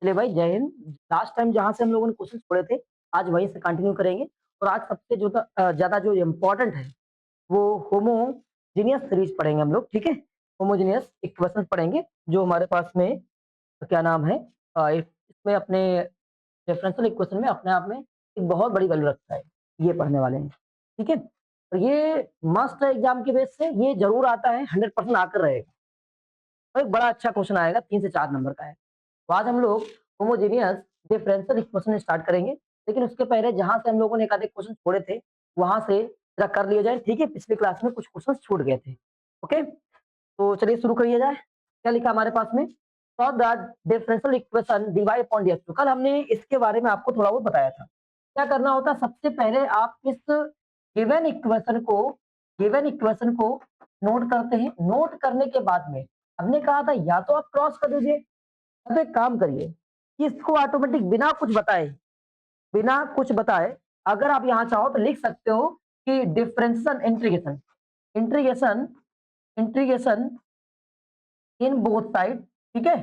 चलिए भाई, जय हिंद। लास्ट टाइम जहाँ से हम लोगों ने क्वेश्चन छोड़े थे, आज वहीं से कंटिन्यू करेंगे। और आज सबसे ज़्यादा जो इम्पोर्टेंट है, वो होमोजीनियस सीरीज पढ़ेंगे हम लोग, ठीक है? होमोजीनियस इक्वेशंस पढ़ेंगे, जो हमारे पास में क्या नाम है, इसमें अपने डिफरेंशियल इक्वेशन में अपने आप में एक बहुत बड़ी वैल्यू रखता है। ये पढ़ने वाले हैं, ठीक है? और ये मस्ट है एग्जाम के बेस से, ये ज़रूर आता है, 100% आकर रहेगा। और एक बड़ा अच्छा क्वेश्चन आएगा, 3 से 4 नंबर का है। तो आज हम लोग होमोजेनियस डिफरेंशियल इक्वेशन स्टार्ट करेंगे, लेकिन उसके पहले जहां से हम लोगों ने एक आधे क्वेश्चन छोड़े थे, वहां से जरा कर लिया जाए, ठीक है? पिछली क्लास में कुछ क्वेश्चन छूट गए थे। ओके, तो चलिए शुरू करिए जाए। क्या लिखा हमारे पास में? Solve the differential equation dy upon dx। तो कल हमने इसके बारे में आपको थोड़ा बहुत बताया था। क्या करना होता है? सबसे पहले आप इस गिवन इक्वेशन को नोट करते हैं। नोट करने के बाद में हमने कहा था या तो आप क्रॉस कर दीजिए, या तो एक काम करिए कि इसको ऑटोमेटिक बिना कुछ बताए अगर आप यहाँ चाहो तो लिख सकते हो कि differential integration integration integration in both side, ठीक है?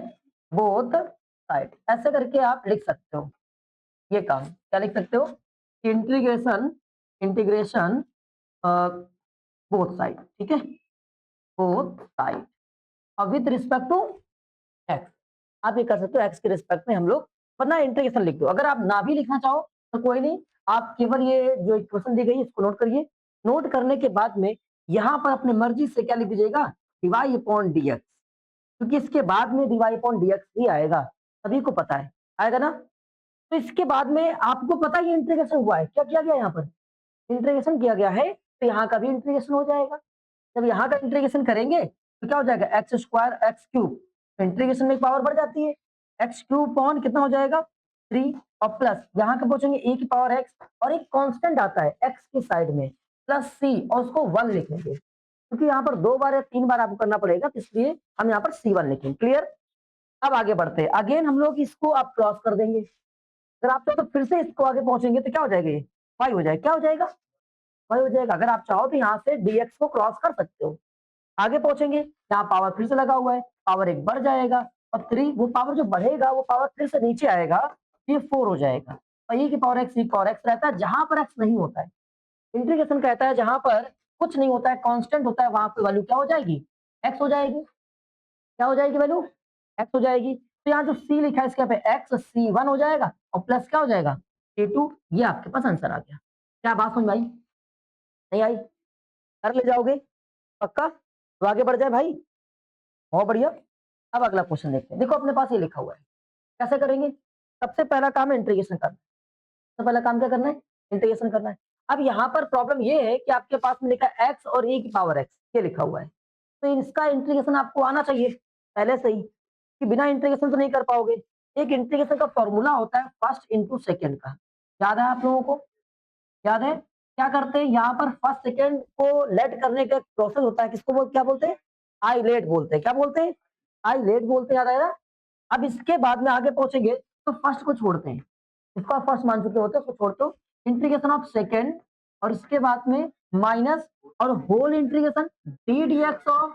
बोथ साइड ऐसे करके आप लिख सकते हो। ये काम क्या लिख सकते हो? इंटीग्रेशन इंटीग्रेशन बोथ साइड, ठीक है? बोथ साइड और विद रिस्पेक्ट टू एक्स। आप ये कर सकते हो एक्स के रिस्पेक्ट में हम लोग, वरना इंटीग्रेशन लिख दो। अगर आप ना भी लिखना चाहो तो कोई नहीं, आप केवल ये जो इक्वेशन दी गई है इसको नोट करिए। नोट करने के बाद में यहाँ पर अपने मर्जी से क्या लिख दीजिएगा? डिवाई अपॉन dx, क्योंकि इसके बाद में डिवाई अपॉन dx ही आएगा, सभी को पता है, आएगा ना? तो इसके बाद में आपको पता है ये इंटीग्रेशन हुआ है, क्या किया गया यहाँ पर? इंटीग्रेशन किया गया है, तो यहाँ का भी इंटीग्रेशन हो जाएगा। जब यहाँ का इंटीग्रेशन करेंगे तो क्या हो जाएगा? X square x cube, integration में पावर बढ़ जाती है, एक्स क्यूब पॉन कितना हो जाएगा? 3, और प्लस यहाँ के पहुंचेंगे ए की पावर एक्स, और एक कांस्टेंट आता है एक्स की साइड में प्लस सी, और उसको 1 लिखेंगे, क्योंकि यहाँ पर 2 बार या 3 बार आपको करना पड़ेगा, तो इसलिए हम यहाँ पर C1 लिखेंगे। क्लियर? अब आगे बढ़ते हैं। अगेन हम लोग इसको आप क्रॉस कर देंगे। अगर आप चाहो तो फिर से इसको आगे पहुंचेंगे तो क्या हो जाएगा? ये y हो जाएगा। क्या हो जाएगा? y हो जाएगा। अगर आप चाहो तो यहाँ से dx को क्रॉस कर सकते हो। आगे पहुंचेंगे, यहाँ पावर फिर से लगा हुआ है, पावर एक बढ़ जाएगा, और 3 वो पावर जो बढ़ेगा वो पावर फिर से नीचे आएगा, ये 4 हो जाएगा। और e की पावर x, e की पावर x रहता है जहां पर x नहीं होता है। इंटीग्रेशन कहता है जहां पर कुछ नहीं होता है, कांस्टेंट होता है, वहां पर वैल्यू क्या हो जाएगी? x हो जाएगी। क्या हो जाएगी वैल्यू? x हो जाएगी। तो यहाँ जो c लिखा है इसके पे x c1 हो जाएगा, और प्लस क्या हो जाएगा? a2। ये आपके पास आंसर आ गया। क्या बात समझ में आई? नहीं आई? कर ले जाओगे पक्का? तो आगे बढ़ जाए भाई, बहुत बढ़िया। अब अगला क्वेश्चन देखते हैं। देखो अपने पास ये लिखा हुआ है, कैसे करेंगे? सबसे पहला काम है इंटीग्रेशन करना। सबसे पहला काम क्या करना है? इंटीग्रेशन करना है। अब यहाँ पर प्रॉब्लम ये है कि आपके पास में लिखा है x और e की पावर x, ये लिखा हुआ है, तो इसका इंटीग्रेशन आपको आना चाहिए पहले से ही, कि बिना इंटीग्रेशन तो नहीं कर पाओगे। एक इंटीग्रेशन का फॉर्मूला होता है फर्स्ट इंटू सेकेंड का, याद है आप लोगों को? याद है? क्या करते हैं यहाँ पर? फर्स्ट सेकेंड को लेट करने का प्रोसेस होता है, किसको क्या बोलते हैं? आई लेट बोलते हैं। क्या बोलते हैं? आई लेट बोलते हैं, याद आएगा? अब इसके बाद में आगे पहुंचेंगे तो फर्स्ट को छोड़ते हैं, इसको आप फर्स्ट मान चुके होते हैं, उसको छोड़ते हो, इंटीग्रेशन ऑफ सेकेंड, और इसके बाद में माइनस और whole integration d dx of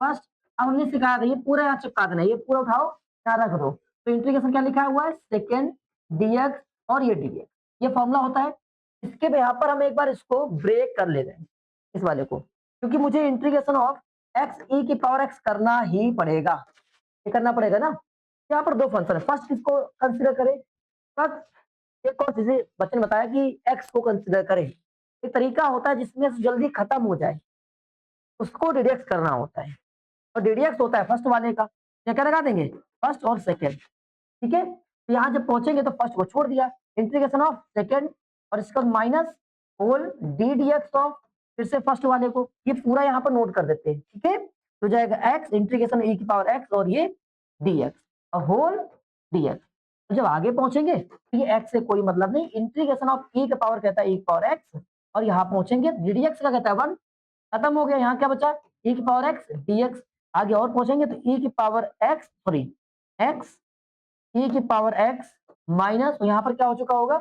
first. अब हमने सिखाया था, ये पूरा यहाँ चिपका देना, ये पूरा उठाओ यहाँ रख दो। तो इंटीग्रेशन क्या लिखा हुआ है? सेकेंड डीएक्स और ये डीएक्स, ये फॉर्मूला होता है। इसके यहाँ पर हम एक बार इसको ब्रेक कर ले रहे हैं, इस वाले को, क्योंकि मुझे इंटीग्रेशन ऑफ एक्स ई की पावर एक्स करना ही पड़ेगा, ये करना पड़ेगा ना। यहाँ पर दो फंक्शन है, फर्स्ट किसको कंसिडर करें? फर्स्ट एक और चीजें बच्चे ने बताया कि एक्स को कंसिडर करें। एक तरीका होता है जिसमें से जल्दी खत्म हो जाए, उसको डिडक्ट करना होता है, और डीडीएक्स होता है फर्स्ट वाले का। क्या क्या लगा देंगे? फर्स्ट और सेकेंड, ठीक है? तो यहाँ जब पहुंचेंगे तो फर्स्ट को छोड़ दिया, इंटीग्रेशन ऑफ सेकेंड, और इसका minus whole d dx of फिर से फर्स्ट वाले को, ये पूरा यहाँ पर नोट कर देते हैं, ठीक है? तो जाएगा एक्स इंटीग्रेशन ई की पावर एक्स और ये डीएक्स और होल डीएक्स। तो जब आगे पहुंचेंगे तो ये एक्स से कोई मतलब नहीं, इंटीग्रेशन ऑफ ई का पावर कहता है ई की पावर एक्स, और यहाँ पहुंचेंगे डीडीएक्स का कहता है 1, खत्म हो गया। यहाँ क्या बचा? ई की पावर एक्स डीएक्स। आगे और पहुंचेंगे तो ई की पावर एक्स, सॉरी एक्स ई की पावर एक्स माइनस, यहाँ पर क्या हो चुका होगा?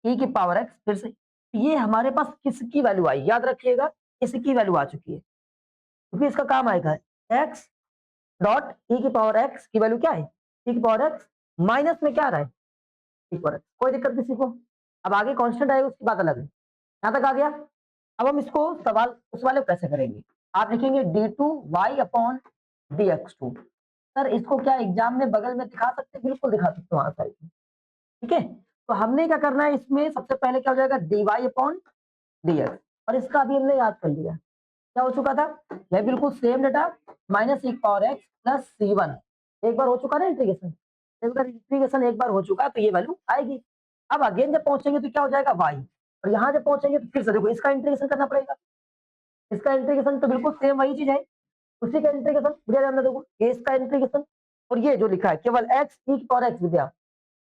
ई की पावर एक्स फिर से। ये हमारे पास किसकी वैल्यू आई? याद रखिएगा, इसकी वैल्यू आ चुकी है, क्योंकि इसका काम आएगा एक्स डॉट ई की पावर एक्स की वैल्यू क्या है? e की पावर x माइनस में क्या आ रहा है e की पावर x, कोई दिक्कत किसी को? अब आगे कांस्टेंट आएगा उसकी बात अलग है। यहाँ तक आ गया। अब हम इसको सवाल उस वाले को कैसे करेंगे? आप लिखेंगे d2y अपॉन dx2। सर इसको क्या एग्जाम में बगल में दिखा सकते हैं? बिल्कुल दिखा सकते हो वहां साइड में, ठीक है। तो हमने क्या करना है इसमें, सबसे पहले क्या हो जाएगा dy अपॉन dx, और इसका अभी हमने याद कर लिया क्या हो चुका था, यह बिल्कुल सेम डेटा माइनस e की पावर x प्लस c1 एक बार हो चुका ना इंटीग्रेशन, इंटीग्रेशन एक बार हो चुका तो ये वैल्यू आएगी। अब अगेन जब पहुंचेंगे तो क्या हो जाएगा y, और यहाँ जब पहुंचेंगे तो फिर से देखो इसका इंटीग्रेशन करना पड़ेगा। इसका इंटीग्रेशन तो बिल्कुल सेम वही चीज है, उसी का इंटीग्रेशन विद्या जानना देखो, ये इसका इंटीग्रेशन और ये जो लिखा है केवल x e की पावर x विद्या,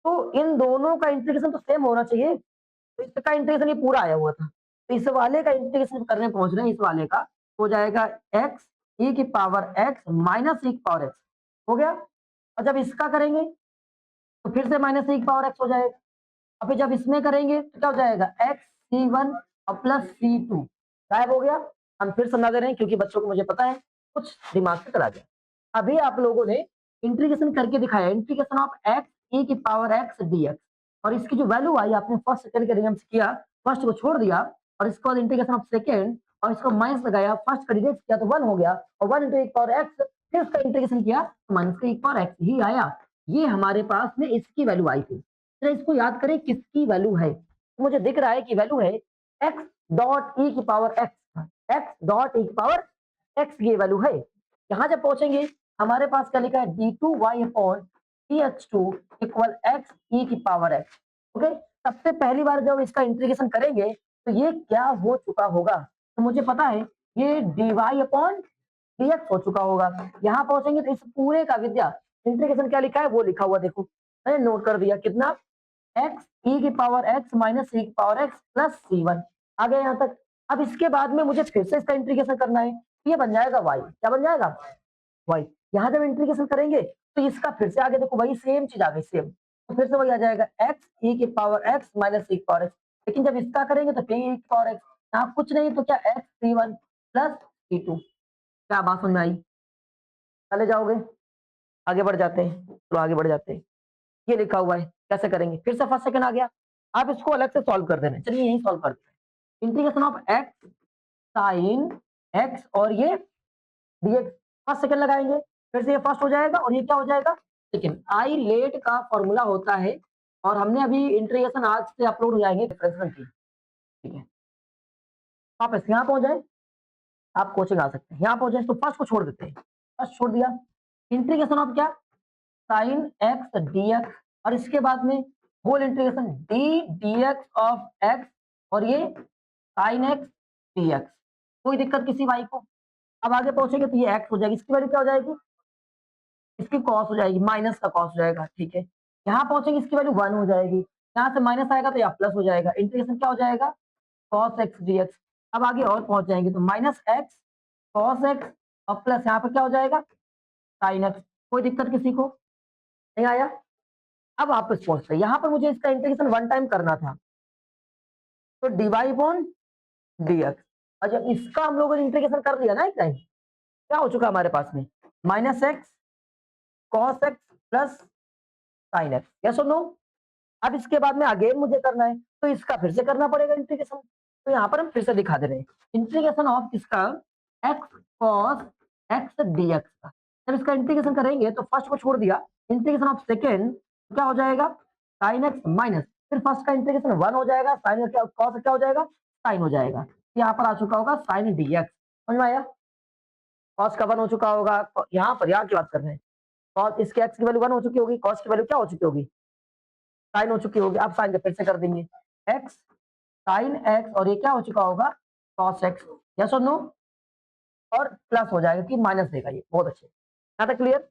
तो इन दोनों का इंटीग्रेशन तो सेम होना चाहिए। तो इसका इंटीग्रेशन ये पूरा आया हुआ था, तो इस वाले का इंटीग्रेशन करने पहुंच रहे हैं, इस वाले का हो जाएगा x e की पावर x माइनस e की पावर x हो गया। और जब इसका करेंगे तो फिर से माइनस e की पावर x हो जाएगा। और फिर जब इसमें करेंगे तो क्या हो जाएगा x c1 और प्लस c2 गायब हो गया। हम फिर समझा दे रहे हैं क्योंकि बच्चों को मुझे पता है कुछ दिमाग से चला गया। अभी आप लोगों ने इंटीग्रेशन करके दिखाया, इंटीग्रेशन ऑफ x e की पावर x dx, और इसकी जो वैल्यू आई आपने फर्स्ट सेकंड के नियम से किया, फर्स्ट को छोड़ दिया और इसके बाद इंटीग्रेशन ऑफ सेकंड और इसको माइनस लगाया, फर्स्ट का डिवाइड किया तो 1 हो गया, और 1 into e की पावर x, फिर इसका इंटीग्रेशन किया तो माइनस का e की पावर x ही आया। ये हमारे पास में इसकी वैल्यू आई थी। तो इसको याद करें किसकी वैल्यू है, तो मुझे दिख रहा है कि वैल्यू है x डॉट e की power x, x dot e की पावर x ये वैल्यू है। यहाँ जब पहुंचेंगे हमारे पास क्या लिखा है d2y upon dx2 equal x e की पावर x। ओके, सबसे पहली बार जब इसका इंटीग्रेशन करेंगे तो ये क्या हो चुका होगा, तो मुझे पता है ये dy अपॉन dx हो चुका होगा। यहाँ पहुंचेंगे तो इस पूरे का विद्या इंटीग्रेशन क्या लिखा है वो लिखा हुआ देखो, मैंने नोट कर दिया कितना, x e की पावर x माइनस e की पावर x प्लस c1 आ गया यहाँ तक। अब इसके बाद में मुझे फिर से इसका इंटीग्रेशन करना है, ये बन जाएगा y, क्या बन जाएगा y। यहाँ जब इंटीग्रेशन करेंगे तो इसका फिर से आगे देखो वही सेम चीज आ गई सेम, तो फिर से वही आ जाएगा x e की पावर x माइनस e की पावर x, लेकिन जब इसका करेंगे तो फिर e की पावर x, यहाँ कुछ नहीं तो क्या x c1 प्लस c2। क्या बात समझ में आई? चले जाओगे, आगे बढ़ जाते हैं, तो आगे बढ़ जाते हैं। ये लिखा हुआ है कैसे करेंगे, फिर से फर्स्ट सेकंड आ गया, आप इसको अलग से सॉल्व कर देना। चलिए यही सॉल्व करते हैं, integration of x sine x और ये dx, फर्स्ट सेकंड लगाएंगे, फिर से ये फर्स्ट हो जाएगा और ये क्या हो जाएगा सेकंड। आई लेट का फॉर्मूला होता है, और हमने अभी इंटीग्रेशन आज से अपलोड हो जाएंगे डिफरेंशियल की, ठीक है। आप इस यहाँ पहुंच जाए, आप कोचिंग आ सकते हैं, यहाँ पहुंच जाए तो फर्स्ट को छोड़ देते हैं, फर्स्ट छोड़ दिया, इंटीग्रेशन ऑफ क्या साइन x dx, और इसके बाद में whole integration d dx of x, और ये साइन x dx, कोई दिक्कत किसी भाई को? अब आगे पहुंचेंगे तो ये x हो जाएगी, इसकी वैल्यू क्या हो जाएगी, इसकी कॉस हो जाएगी, माइनस का कॉस हो जाएगा, ठीक है। यहाँ पहुंचेंगे इसकी वैल्यू 1 हो जाएगी, यहाँ से माइनस आएगा तो यहाँ प्लस हो जाएगा, इंटीग्रेशन क्या हो जाएगा cos x dx। अब आगे और पहुंच जाएंगे तो माइनस x cos x और प्लस यहाँ पर क्या हो जाएगा साइन x, कोई दिक्कत किसी को नहीं आया? अब वापस पहुंचते हैं, यहाँ पर मुझे इसका इंटीग्रेशन वन टाइम करना था, तो डिवाई अपॉन dx, और जब इसका हम लोगों ने इंटीग्रेशन कर दिया ना एक टाइम, क्या हो चुका हमारे पास में minus x cos x plus sine x, yes और नो। अब इसके बाद में अगेन मुझे करना है तो इसका फिर से करना पड़ेगा इंटीग्रेशन, तो यहाँ पर हम फिर से दिखा दे रहे हैं इंटीग्रेशन ऑफ किसका एक्स कॉस एक्स dx का। जब इसका इंटीग्रेशन करेंगे तो फर्स्ट को छोड़ दिया, इंटीग्रेशन ऑफ सेकेंड क्या हो जाएगा साइन एक्स माइनस, फिर फर्स्ट का इंटीग्रेशन 1 हो जाएगा, साइन क्या कॉस क्या हो जाएगा साइन हो जाएगा, यहाँ पर आ चुका होगा साइन dx, समझ में आया? कॉस का 1 हो चुका होगा, यहाँ पर यहाँ की बात कर रहे हैं, कॉस इसके एक्स की वैल्यू 1 हो चुकी होगी, कॉस की वैल्यू क्या हो चुकी होगी साइन हो चुकी होगी। अब साइन का फिर से कर देंगे एक्स साइन एक्स, और ये क्या हो चुका होगा कॉस एक्स, यस और नो, और प्लस हो जाएगा कि माइनस देगा, ये बहुत अच्छे, यहाँ तक क्लियर।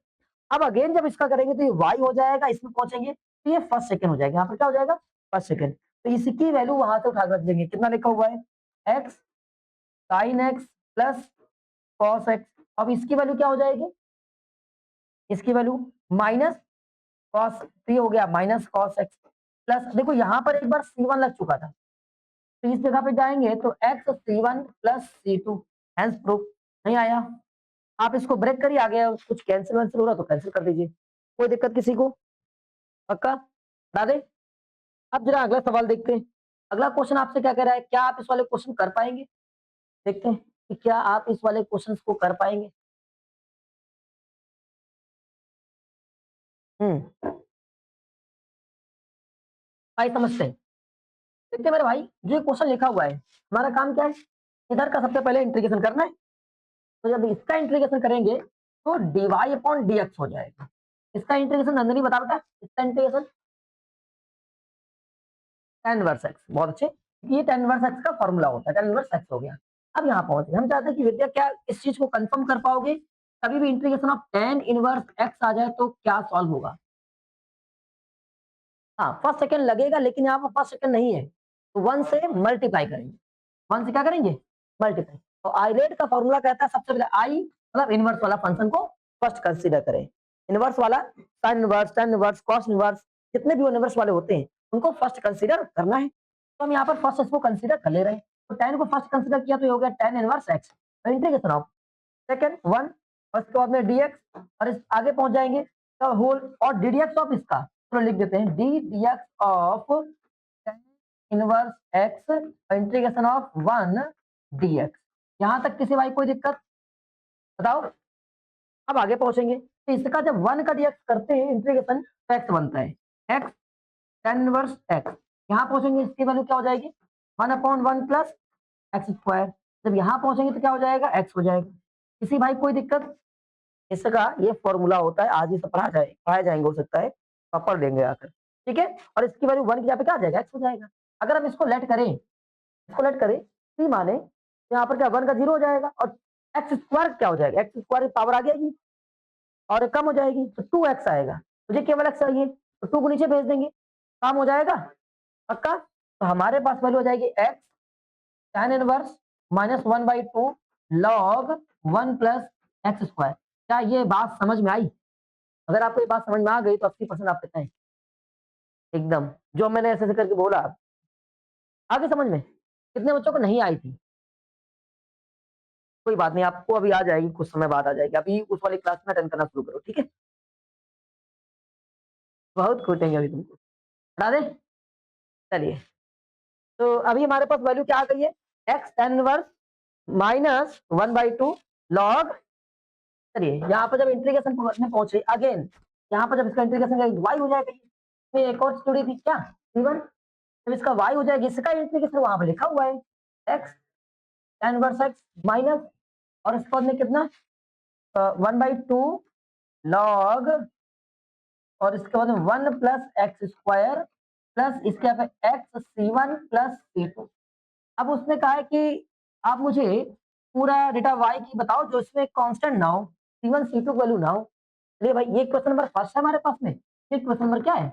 अब अगेन जब इसका करेंगे तो ये y हो जाएगा, इसमें पहुंचेंगे तो ये फर्स्ट सेकंड हो जाएगा, यहाँ पर क्या हो जाएगा फर्स्ट सेकंड, तो इसकी वैल्यू वहां से उठा कर रख देंगे, कितना लिखा हुआ है x sine x plus cos x. अब इसकी वैल्यू क्या हो जाएगी, इसकी वैल्यू माइनस कॉस 3 हो गया, माइनस कॉस एक्स प्लस, देखो यहाँ पर एक बार c1 लग चुका था, तो इस जगह पे जाएंगे तो x c1 plus c2, hence proof. नहीं आया? आप इसको ब्रेक करिए, आ गया कुछ कैंसिल वैंसिल हो रहा तो कैंसिल कर दीजिए, कोई दिक्कत किसी को? पक्का? बता दे। अब जरा अगला सवाल देखते हैं। अगला क्वेश्चन आपसे क्या कह रहा है? क्या आप इस वाले क्वेश्चन कर पाएंगे? देखते हैं कि क्या आप इस वाले क्वेश्चन को कर पाएंगे। भाई समझते हैं। देखते हैं मेरे भाई, जो क्वेश्चन लिखा हुआ है, हमारा काम क्या है? इधर का सबसे पहले इंटीग्रेशन करना है। तो जब इसका इंटीग्रेशन करेंगे तो dy अपॉन dx हो जाएगा। इसका इंटीग्रेशन नंदनी बता बेटा, इसका इंटीग्रेशन tan इनवर्स x। बहुत अच्छे, ये tan इनवर्स x का फॉर्मूला होता है, tan इनवर्स x हो गया। अब यहाँ पहुंचे, हम चाहते हैं कि विद्या क्या इस चीज को कंफर्म कर पाओगे? कभी भी integration of tan inverse x आ जाए तो क्या सॉल्व होगा? हाँ, फर्स्ट सेकंड लगेगा, लेकिन यहाँ पर फर्स्ट सेकंड नहीं है, तो 1 से मल्टीप्लाई करेंगे। 1 से क्या करेंगे? मल्टीप्लाई। तो आइलेट का फॉर्मूला कहता है सबसे पहले आई मतलब इनवर्स वाला फंक्शन को फर्स्ट कंसीडर करें। इनवर्स वाला sine inverse, tan inverse, cos inverse, जितने भी इनवर्स वाले होते हैं उनको फर्स्ट कंसीडर करना है। तो हम यहाँ पर फर्स्ट इसको कंसीडर कर ले रहे हैं। तो tan को फर्स्ट कंसीडर किया तो ये हो गया tan इनवर्स x। तो इंटीग्रेशन ऑफ सेकंड 1 और उसके बाद में dx, और इस आगे पहुंच जाएंगे तो होल और ddx ऑफ इसका, तो लिख देते हैं ddx of tan inverse x integration of 1 dx। यहां तक किसी भाई कोई दिक्कत? बताओ। अब आगे पहुंचेंगे तो इसका जब 1 का dx करते हैं इंटीग्रेशन तो x बनता है x tan इनवर्स x। यहां पहुंचेंगे इसकी वैल्यू क्या हो जाएगी? 1 अपॉन 1 प्लस एक्स स्क्वायर। जब यहां पहुंचेंगे तो क्या हो जाएगा? x हो जाएगा। किसी भाई कोई दिक्कत? इसका ये फॉर्मूला होता है, आज ही से पढ़ाया जाएंगे, हो सकता है पापड़ लेंगे आकर, ठीक है। और इसकी वैल्यू 1 की यहाँ पे क्या आ जाएगा? x हो जाएगा। अगर हम इसको लेट करें तो माने यहाँ पर क्या 1 का 0 हो जाएगा, और एक्स स्क्वायर क्या हो जाएगा? एक्स स्क्वायर की पावर आ जाएगी और ये कम हो जाएगी तो 2x आएगा। मुझे केवल x चाहिए तो 2 को नीचे भेज देंगे, काम हो जाएगा। पक्का? तो हमारे पास वैल्यू हो जाएगी x tan inverse -1/2 log 1 plus x square. क्या ये बात समझ में आई? अगर आपको ये बात समझ में आ गई तो 80% आप कहते हैं एकदम, जो मैंने ऐसे ऐसे करके बोला आगे समझ में। कितने बच्चों को नहीं आई थी? कोई बात नहीं, आपको अभी आ जाएगी, कुछ समय बाद आ जाएगी। अभी उस वाली क्लास में अटेंड करना शुरू करो, ठीक है। बहुत कूटेंगे अभी तुमको, बता दे। चलिए, तो अभी हमारे पास वैल्यू क्या आ गई है? X tan inverse -1/2 log। चलिए यहाँ पर जब इंटीग्रेशन में पहुंचे अगेन, यहाँ पर जब इसका इंटीग्रेशन करेंगे y हो जाएगा। ये एक और स्टोरी थी क्या, c1। जब इसका y हो जाएगा, इसका इंटीग्रेशन वहां पर लिखा हुआ है x tan inverse x minus, और इसके बाद में कितना 1/2 log, और इसके बाद में 1 प्लस एक्स स्क्वायर प्लस इसके यहाँ पे एक्स c1 प्लस c2। अब उसने कहा है कि आप मुझे पूरा डेटा y की बताओ जो इसमें कांस्टेंट ना हो, c1 c2 की वैल्यू ना हो। चलिए भाई, ये क्वेश्चन नंबर फर्स्ट है हमारे पास में, ये क्वेश्चन नंबर क्या है?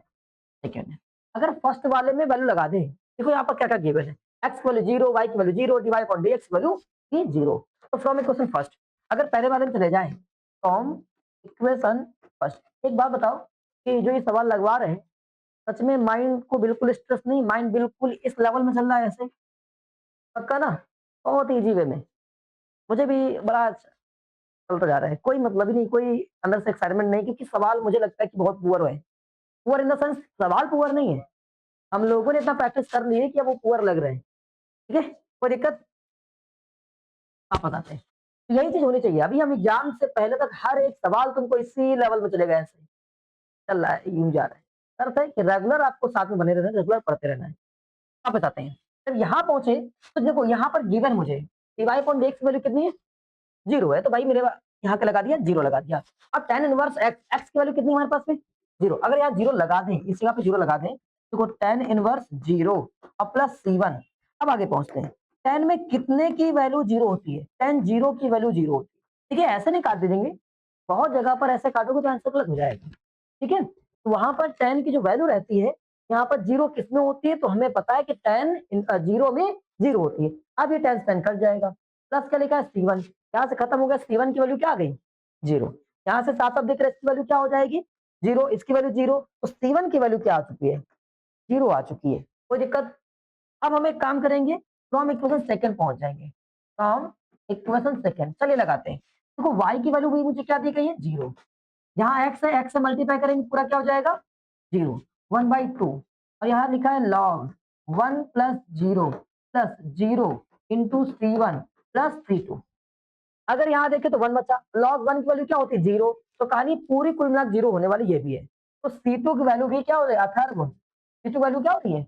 सेकंड है। अगर फर्स्ट वाले में वैल्यू लगा दें, देखो यहाँ पर क्या क्या गिवन है, x की वैल्यू 0, y की वैल्यू 0, dy अपॉन dx की वैल्यू भी 0। तो फ्रॉम इक्वेशन फर्स्ट, अगर पहले वाले में चले जाए फ्रॉम इक्वेशन फर्स्ट। एक बात बताओ कि जो ये सवाल लगवा रहे हैं, सच में माइंड को बिल्कुल स्ट्रेस नहीं, माइंड बिल्कुल इस लेवल में चल रहा है ऐसे? पक्का ना? बहुत इजी वे में। मुझे भी बड़ा अच्छा चलता जा रहा है, कोई मतलब ही नहीं, कोई अंदर से एक्साइटमेंट नहीं, क्योंकि सवाल मुझे लगता है कि बहुत पुअर है। पुअर इन द सेंस सवाल पुअर नहीं है, हम लोगों ने इतना प्रैक्टिस कर ली है कि अब वो पुअर लग रहे हैं, ठीक है। कोई दिक्कत? आप बताते हैं। तो यही चीज होनी चाहिए। अभी हम एग्जाम से पहले तक हर एक सवाल तुमको इसी लेवल में चलेगा, ऐसे चल रहा है, यूं जा रहा है। अर्थ है कि रेगुलर आपको साथ में बने रहना है, रेगुलर पढ़ते रहना है। आप बताते हैं। जब यहाँ पहुंचे तो देखो यहाँ पर गिवन मुझे dy अपॉन dx की वैल्यू कितनी है? 0 है, तो भाई मेरे यहाँ के लगा दिया 0 लगा दिया। अब tan इनवर्स x की वैल्यू कितनी हमारे पास में? 0। अगर यहाँ 0 लगा दें, इस जगह पे 0 लगा दें, तो tan इनवर्स 0 और प्लस c1। अब आगे पहुंचते हैं, tan में कितने की वैल्यू 0 होती है? tan 0 की वैल्यू 0 होती है, ठीक है। ऐसे नहीं काट देंगे, बहुत जगह पर ऐसे काटोगे तो आंसर गलत हो जाएगा, ठीक है। तो वहां पर tan की जो वैल्यू रहती है, यहाँ पर 0 किसमें होती है? तो हमें पता है कि tan 0 में 0 होती है। अब ये tan कट जाएगा, प्लस क्या लिखा है c1, यहाँ से खत्म हो गया, c1 की वैल्यू क्या आ गई? 0। यहाँ से साफ साफ दिख रहा है इसकी वैल्यू क्या हो जाएगी? 0, इसकी वैल्यू 0, तो c1 की वैल्यू क्या आ चुकी है? 0 आ चुकी है। कोई दिक्कत? अब हम एक काम करेंगे, फ्रॉम इक्वेशन सेकंड पहुंच जाएंगे, फ्रॉम इक्वेशन सेकंड। चलिए लगाते हैं। देखो y की वैल्यू भी मुझे क्या दी गई है? 0। यहाँ एक्स है, एक्स से मल्टीप्लाई करेंगे पूरा क्या हो जाएगा 0, 1/2 और यहाँ लिखा है log 1 plus 0 plus 0 into C1 plus C2। अगर यहाँ देखें तो 1 बचा, लॉग 1 की वैल्यू क्या होती है 0, तो कहानी पूरी कुल मिलाकर 0 होने वाली ये भी है। तो C2 की वैल्यू भी क्या हो रही है अथर्व, C2 वैल्यू क्या हो रही है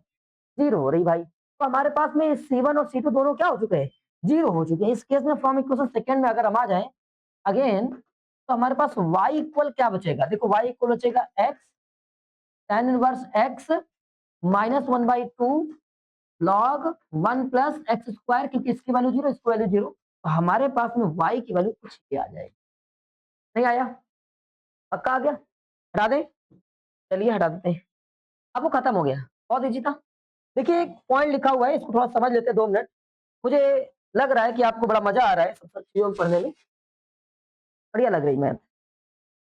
0 हो रही भाई। तो हमारे पास में C1 और C2 दोनों क्या हो चुके हैं 0 हो चुके हैं। इस केस में फ्रॉम इक्वेशन सेकंड में अगर हम आ जाएं अगेन तो हमारे पास y इक्वल क्या बचेगा, देखो y इक्वल बचेगा x tan inverse x minus 1/2 log 1 plus x square, क्योंकि इसकी वैल्यू 0 इसकी वैल्यू 0, तो हमारे पास में y की वैल्यू कुछ भी आ जाएगी। नहीं आया, पक्का आ गया, हटा दे, चलिए हटा देते हैं। अब वो खत्म हो गया, बहुत इजी था। देखिए एक पॉइंट लिखा हुआ है, इसको थोड़ा समझ लेते हैं 2 मिनट। मुझे लग रहा है कि आपको बड़ा मजा आ रहा है सब चीजों को पढ़ने में, बढ़िया लग रही मैथ।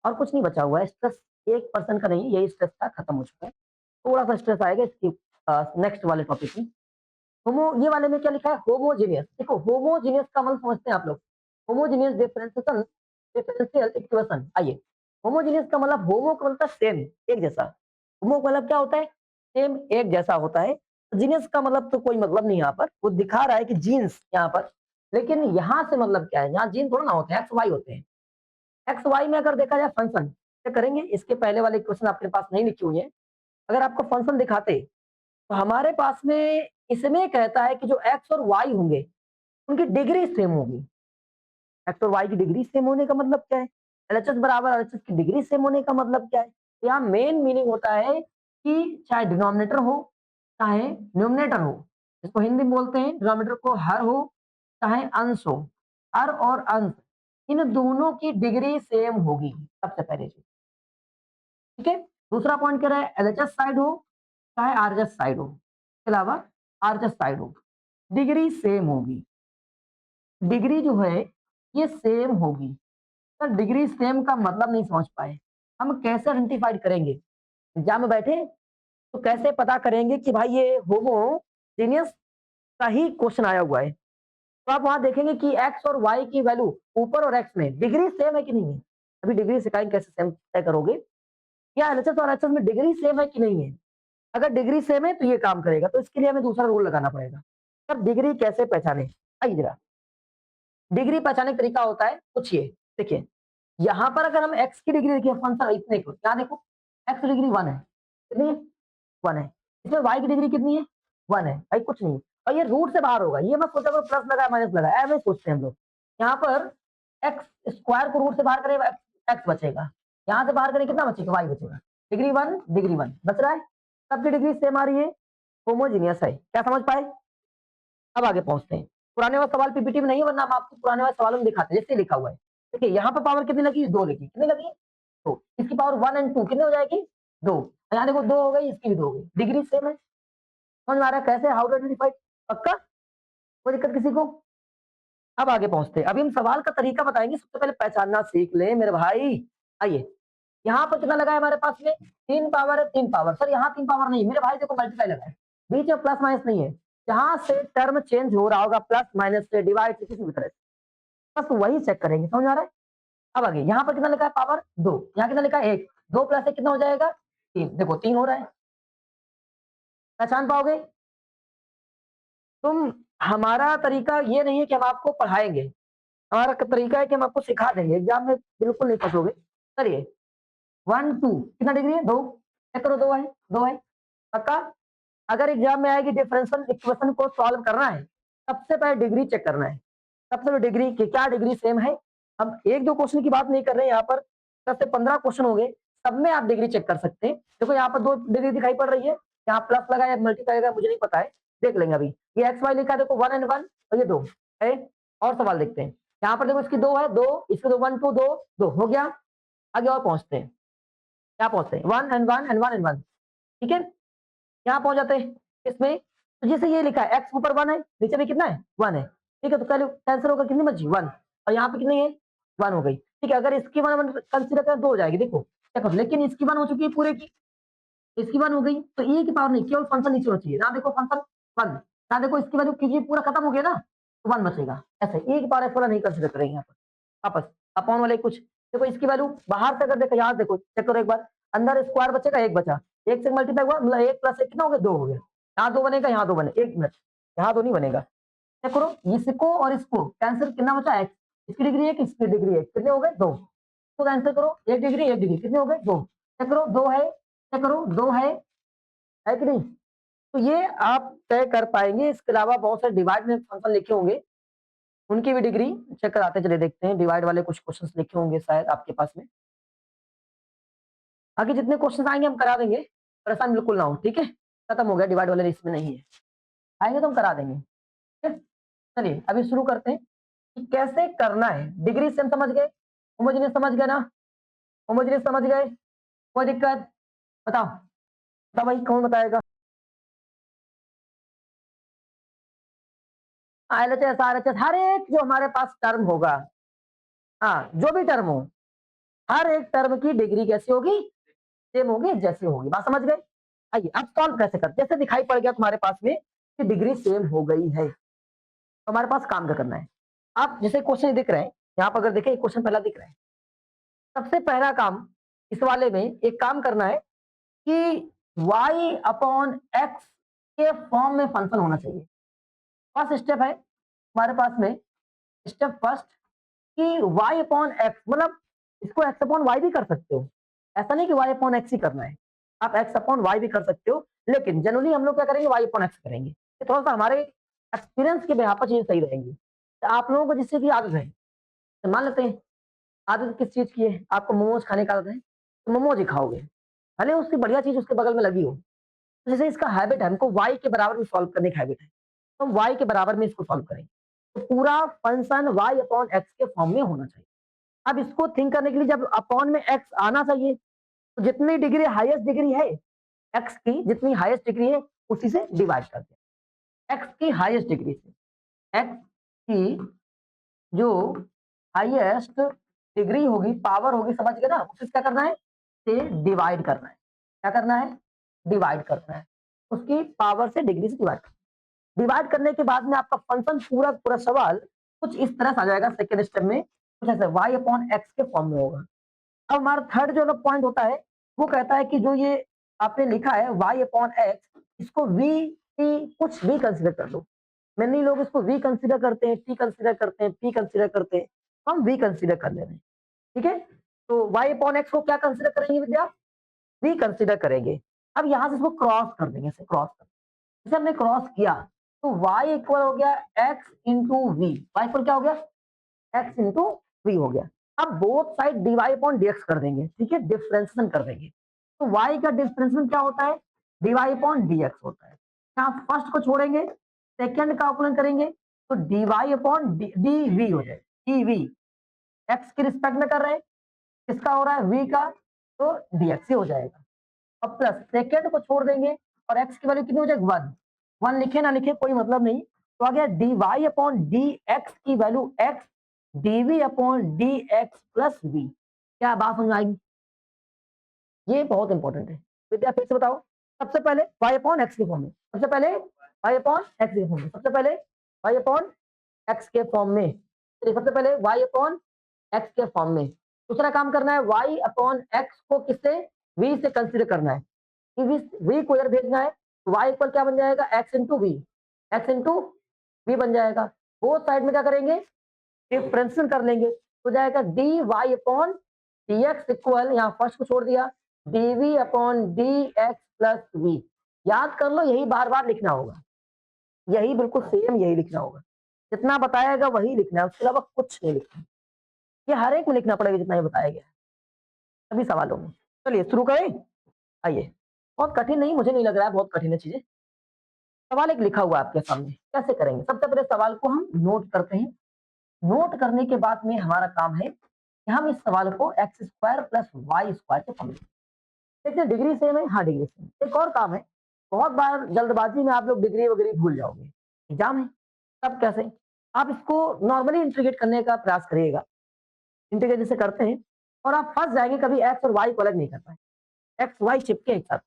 और कुछ नहीं बचा हुआ है, स्ट्रेस 1% का नहीं, यही स्ट्रेस था, खत्म हो चुका है। थोड़ा सा स्ट्रेस आएगा इसकी नेक्स्ट वाले टॉपिक में। होमो ये वाले में क्या लिखा है होमोजीनियस, देखो होमोजीनियस का मतलब समझते हैं आप लोग, होमोजीनियस डिफरेंशियल डिफरेंशियल इक्वेशन। आइए, होमोजीनियस का मतलब होमो का मतलब सेम एक जैसा, होमो का मतलब क्या होता है सेम एक जैसा होता है। जीनियस का मतलब तो कोई मतलब नहीं, यहाँ पर वो दिखा रहा है कि जीन्स यहाँ पर, लेकिन यहाँ से मतलब क्या है, यहाँ जीन थोड़ा ना होते हैं, एक्स वाई होते हैं। एक्स वाई में अगर देखा जाए फंक्शन क्या करेंगे, इसके पहले वाले क्वेश्चन आपके पास नहीं लिखे हुए हैं, अगर आपको फंक्शन दिखाते तो हमारे पास में इसमें कहता है कि जो एक्स और वाई होंगे उनकी डिग्री सेम होगी। एक्स और वाई की डिग्री सेम होने का मतलब क्या है, एलएचएस बराबर एलएचएस की डिग्री सेम होने का मतलब क्या है। तो यहाँ मेन मीनिंग होता है कि चाहे डिनोमिनेटर हो चाहे न्यूमरेटर हो, इसको हिंदी में बोलते हैं डिनोमिनेटर को हर हो चाहे अंश हो, हर और अंश इन दोनों की डिग्री सेम होगी, सबसे पहले चीज। ठीक है, दूसरा पॉइंट कह रहा है एलएचएस साइड हो चाहे आरएचएस साइड हो, इसके अलावा आरएचएस साइड हो, डिग्री सेम होगी। डिग्री जो है ये सेम होगी। सर डिग्री सेम का मतलब नहीं समझ पाए, हम कैसे आइडेंटिफाइड करेंगे, एग्जाम में बैठे तो कैसे पता करेंगे कि भाई ये होमोजेनियस का ही क्वेश्चन आया हुआ है। तो आप वहां देखेंगे कि एक्स और वाई की वैल्यू ऊपर और एक्स में डिग्री सेम है कि नहीं है। अभी डिग्री सिखाएंगे कैसे सेम तय करोगे, या एलएचएस और एचएस में डिग्री सेम है कि नहीं है। अगर डिग्री सेम है तो ये काम करेगा, तो इसके लिए हमें दूसरा रूल लगाना पड़ेगा। सर डिग्री कैसे पहचाने, आइए जरा, डिग्री पहचानने का तरीका होता है कुछ ये, देखिए यहाँ पर अगर हम x की डिग्री देखिए फंक्शन इतने को, यहाँ देखो x की डिग्री 1 है, कितनी है 1 है, इसमें y की डिग्री कितनी है 1 है, भाई कुछ नहीं। और ये रूट से बाहर होगा, ये मत सोचा करो प्लस लगा माइनस लगा, ऐसे सोचते हैं हम लोग। यहाँ पर x स्क्वायर को रूट से बाहर करें x बचेगा, यहाँ से बाहर करें कितना बचेगा y बचेगा, डिग्री 1 बच रहा है, सबकी डिग्री सेम आ रही है, होमोजीनियस है। क्या समझ पाए, अब आगे पहुंचते हैं। पुराने वाला सवाल पीपीटी में नहीं है, वरना हम आपको पुराने वाले सवालों में दिखाते हैं, जैसे लिखा हुआ है। देखिए यहाँ पर पावर कितनी लगी 2 लगी, कितनी लगी 2, इसकी पावर 1 और 2 कितने हो जाएगी 2, यहाँ देखो 2 हो गई, इसकी भी 2 हो गई, डिग्री सेम है। समझ में आ रहा है कैसे, हाउ टू आइडेंटिफाई, पक्का कोई दिक्कत किसी को। अब आगे पहुंचते हैं, अभी हम सवाल का तरीका बताएंगे, सबसे पहले पहचानना सीख ले मेरे भाई। आइए, यहाँ पर कितना लगा है हमारे पास में 3 पावर है, 3 पावर, सर यहाँ 3 पावर नहीं मेरे भाई, देखो मल्टीप्लाई लगा है, बीच में प्लस माइनस नहीं है, जहां से टर्म चेंज हो रहा होगा प्लस माइनस से डिवाइड से किसी भी तरह से, बस वही चेक करेंगे। समझ आ रहा है। अब आगे यहाँ पर कितना लिखा है पावर 2, यहाँ कितना लिखा है 1, 2 प्लस 1 कितना हो जाएगा 3, देखो 3 हो रहा है, पहचान पाओगे तुम। हमारा तरीका ये नहीं है कि हम आपको पढ़ाएंगे, हमारा तरीका है कि हम आपको सिखा देंगे, एग्जाम में बिल्कुल नहीं फंसोगे। चलिए 1 2 कितना डिग्री है 2, चेक करो 2 है 2 है, पक्का। अगर एग्जाम में आएगी डिफरेंशियल इक्वेशन को सॉल्व करना है, सबसे पहले डिग्री चेक करना है, सबसे पहले डिग्री की क्या डिग्री सेम है। हम एक दो क्वेश्चन की बात नहीं कर रहे हैं, यहाँ पर 10 से 15 क्वेश्चन हो गए, सब में आप डिग्री चेक कर सकते हैं। देखो यहाँ पर 2 डिग्री दिखाई पड़ रही है, यहाँ प्लस लगा या मल्टीप्लाई लगा मुझे नहीं पता है, देख लेंगे अभी। ये एक्स वाई लिखा है, देखो 1 और 1 और ये 2 है। और सवाल देखते हैं, यहाँ पर देखो इसकी 2 है 2, इसकी 2 1 2 2 2 हो गया। आगे और पहुंचते हैं, क्या पहुंचते हैं 1 एंड 1 एंड 1 एंड 1, ठीक है, यहाँ पहुंच जाते हैं इसमें। तो जैसे ये लिखा है एक्स ऊपर 1 है, नीचे में कितना है 1 है, ठीक है, तो कैंसिल होगा कितनी बची 1, और यहाँ पे कितनी है 1 हो गई, ठीक है। अगर इसकी 1 कंसीडर करें 2 हो जाएगी, देखो देखो, लेकिन इसकी 1 हो चुकी है पूरे की, इसकी 1 हो गई, तो ए की पावर नहीं, केवल फंक्शन नीचे होना चाहिए ना, देखो फंक्शन 1, ना देखो इसकी वैल्यू कीजिए पूरा खत्म हो गया ना, तो 1 बचेगा, ऐसे ए की पावर एक्स वाला नहीं कंसीडर करेंगे यहाँ पर वापस अपॉन वाले कुछ। देखो इसकी वैल्यू बाहर से अगर देखो, यहाँ देखो चेक करो एक बार, अंदर स्क्वायर बचेगा, एक बचा, एक से मल्टीप्लाई हुआ, मतलब एक प्लस एक कितना हो गया, 2 हो गया। यहाँ 2 बनेगा, यहाँ 2 बने, 1 मिनट, यहाँ 2 नहीं बनेगा। चेक करो इसको और इसको कैंसिल, कितना बचा x, इसकी डिग्री 1, इसकी डिग्री 1, कितने हो गए 2, इसको कैंसिल करो, 1 डिग्री 1 डिग्री, कितने हो गए 2। चेक करो 2 है, चेक करो 2 है कि नहीं। तो ये आप तय कर पाएंगे। इसके अलावा बहुत सारे डिवाइड में फंक्शन लिखे होंगे, उनकी भी डिग्री चेक कराते चले देखते हैं। डिवाइड वाले कुछ क्वेश्चंस लिखे होंगे शायद आपके पास में, आगे जितने क्वेश्चंस आएंगे हम करा देंगे, परेशान बिल्कुल ना हो, ठीक है। खत्म हो गया, डिवाइड वाले इसमें नहीं है, आएंगे तो हम करा देंगे, ठीक है। चलिए अभी शुरू करते हैं कि कैसे करना है। डिग्री सेम समझ गए, होमोजेनियस समझ गए ना, होमोजेनियस समझ गए, कोई दिक्कत, बताओ बताओ भाई, कौन बताएगा। एलएचएस आरएचएस, हर एक जो हमारे पास टर्म होगा, हाँ जो भी टर्म हो, हर एक टर्म की डिग्री कैसी होगी, सेम होगी, जैसी होगी। बात समझ गए। आइए अब सॉल्व कैसे करते, जैसे दिखाई पड़ गया तुम्हारे पास में कि डिग्री सेम हो गई है, तो हमारे पास काम क्या करना है। आप जैसे क्वेश्चन दिख रहे हैं यहाँ पर, अगर देखें क्वेश्चन पहला दिख रहा है, सबसे पहला काम इस वाले में एक काम करना है कि y अपॉन एक्स के फॉर्म में फंक्शन होना चाहिए। फर्स्ट स्टेप है हमारे पास में, स्टेप फर्स्ट कि y अपॉन एक्स, मतलब इसको x अपॉन वाई भी कर सकते हो, ऐसा नहीं कि y अपॉन एक्स ही करना है, आप x अपॉन वाई भी कर सकते हो, लेकिन जनरली हम लोग क्या करेंगे, y अपॉन एक्स करेंगे। ये थोड़ा सा हमारे एक्सपीरियंस के बिहार पर चीजें सही रहेंगी। तो आप लोगों को जिससे की आदत है, तो मान लेते हैं आदत किस चीज की है, आपको मोमोज खाने का आदत है, तो मोमोज ही खाओगे, भले उसकी बढ़िया चीज उसके बगल में लगी हो। तो जैसे इसका हैबिट है, हमको y के बराबर में सॉल्व करने की हैबिट है, तो हम y के बराबर में इसको सॉल्व करेंगे, तो पूरा फंक्शन y अपॉन एक्स के फॉर्म में होना चाहिए। अब इसको थिंक करने के लिए जब अपॉन में x आना चाहिए, तो जितनी डिग्री हाईएस्ट डिग्री है x की, जितनी हाईएस्ट डिग्री है उसी से डिवाइड कर दें, x की हाईएस्ट डिग्री से, x की जो हाईएस्ट डिग्री होगी, पावर होगी, समझ गए ना, उसे क्या करना है, से डिवाइड करना है। क्या करना है, डिवाइड करना है, उसकी पावर से डिग्री से डिवाइड करना है। डिवाइड करने के बाद में आपका फंक्शन पूरा पूरा सवाल कुछ इस तरह से आ जाएगा, सेकेंड स्टेप में कुछ ऐसे y अपॉन एक्स के फॉर्म में होगा। अब हमारा थर्ड जो पॉइंट होता है, वो कहता है कि जो ये आपने लिखा है y अपॉन एक्स, इसको v t कुछ भी कंसिडर कर लो। मैंने लोग इसको v कंसिडर करते हैं, t कंसिडर करते हैं, p कंसिडर करते हैं, हम v कंसिडर कर ले रहे हैं, ठीक है। तो y अपॉन एक्स को क्या कंसिडर करेंगे विद्या, v कंसिडर करेंगे। अब यहाँ से इसको क्रॉस कर देंगे, ऐसे क्रॉस कर, जैसे हमने क्रॉस किया तो y इक्वल हो गया x into v, y equal क्या हो गया, x इंटू वी हो गया। अब both side dy upon dx कर देंगे, ठीक है, डिफरेंशिएशन कर देंगे। तो y का डिफरेंशिएशन क्या होता है, dy अपॉन dx होता है। यहाँ फर्स्ट को छोड़ेंगे, सेकंड का अवकलन करेंगे, तो dy अपॉन dv हो जाए, dv x के रिस्पेक्ट में कर रहे हैं, किसका हो रहा है, v का, तो dx ही हो जाएगा। अब प्लस सेकंड को छोड़ देंगे और x की वैल्यू कितनी हो जाएगी, 1, 1 लिखे ना लिखे कोई मतलब नहीं, तो आ गया dy अपॉन dx की value x, dv upon dx plus v। क्या बात समझ आएगी, ये बहुत इंपॉर्टेंट है। विद्या फिर से बताओ, सबसे पहले y अपॉन एक्स के फॉर्म में, सबसे पहले y अपॉन एक्स के फॉर्म में, सबसे पहले y अपॉन एक्स के फॉर्म में, सबसे पहले y अपॉन एक्स के फॉर्म में। दूसरा काम करना है, y अपॉन एक्स को किससे, v से कंसिडर करना है, v को इधर भेजना है, y इक्वल क्या बन जाएगा, x into v, x into v बन जाएगा। बोथ साइड में क्या करेंगे, डिफरेंशिएशन कर लेंगे, तो जाएगा dy अपॉन dx इक्वल, यहाँ फर्स्ट को छोड़ दिया, dv upon dx plus v। याद कर लो, यही बार बार लिखना होगा, यही बिल्कुल सेम यही लिखना होगा, जितना बताएगा वही लिखना है, उसके अलावा कुछ नहीं लिखना, ये हर एक में लिखना पड़ेगा जितना ये बताया गया है सभी सवालों में। चलिए शुरू करें, आइए, बहुत कठिन नहीं, मुझे नहीं लग रहा है बहुत कठिन है चीजें। सवाल एक लिखा हुआ है आपके सामने, कैसे करेंगे, सबसे पहले सवाल को हम नोट करते हैं। नोट करने के बाद में हमारा काम है कि हम इस सवाल को x square plus y square के फॉर्म में देखते हैं। डिग्री सेम है, हाँ डिग्री सेम। एक और काम है, बहुत बार जल्दबाजी में आप लोग डिग्री वगैरह भूल जाओगे, एग्जाम है, तब कैसे, आप इसको नॉर्मली इंटीग्रेट करने का प्रयास करिएगा, इंटीग्रेट जैसे करते हैं, और आप फंस जाएंगे, कभी एक्स और वाई को अलग नहीं कर पाए, एक्स वाई चिपके एक साथ,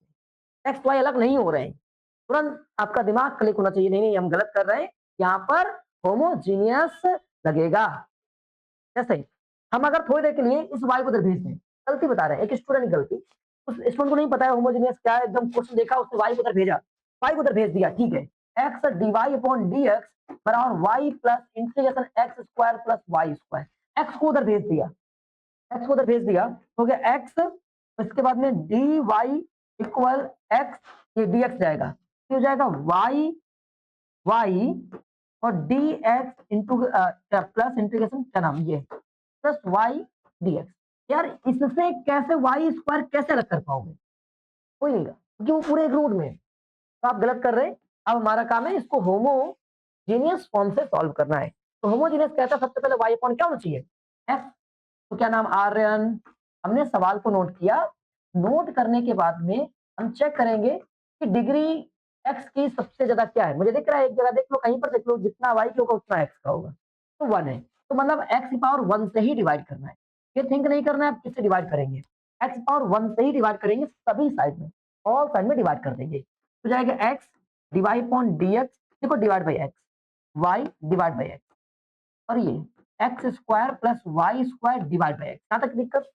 एक्स वाई अलग नहीं हो रहे हैं, तुरंत आपका दिमाग क्लिक होना चाहिए, नहीं नहीं हम गलत कर रहे हैं, यहाँ पर होमोजीनियस लगेगा। जैसे हम अगर थोड़ी देर के लिए इस y को उधर भेज दें, गलती बता रहे हैं, एक स्टूडेंट की गलती, उस स्टूडेंट को नहीं पता है होमोजेनियस क्या है, एकदम क्वेश्चन देखा उसने y को उधर भेजा, y को उधर भेज दिया, ठीक है, x dy अपॉन dx बराबर y plus integration x square plus y square, x को उधर भेज दिया, x को उधर भेज दिया, हो गया x, इसके बाद में dy इक्वल x, ये dx जाएगा, ये हो जाएगा y और dx इंटू प्लस इंटीग्रेशन क्या नाम ये प्लस वाई dx। यार इससे कैसे वाई स्क्वायर कैसे अलग कर पाओगे, कोई नहीं, क्योंकि वो पूरे एक रूट में है। तो आप गलत कर रहे हैं। अब हमारा काम है इसको होमोजीनियस फॉर्म से सॉल्व करना है। तो होमोजीनियस कहता है सबसे पहले वाई अपॉन क्या होना चाहिए, एफ। तो क्या नाम आर्यन, हमने सवाल को नोट किया, नोट करने के बाद में हम चेक करेंगे कि डिग्री एक्स की सबसे ज्यादा क्या है। मुझे दिख रहा है एक जगह देख लो, कहीं पर देख लो, जितना वाई का होगा उतना एक्स का होगा, तो 1 है, तो मतलब एक्स की पावर 1 से ही डिवाइड करना है। ये थिंक नहीं करना है आप किससे डिवाइड करेंगे, एक्स पावर 1 से ही डिवाइड करेंगे, सभी साइड में, ऑल साइड में डिवाइड कर देंगे, तो जाएगा x divide upon d x, देखो divide by x, y divide by x, और ये x square plus y square divide by x. यहाँ तक दिक्कत,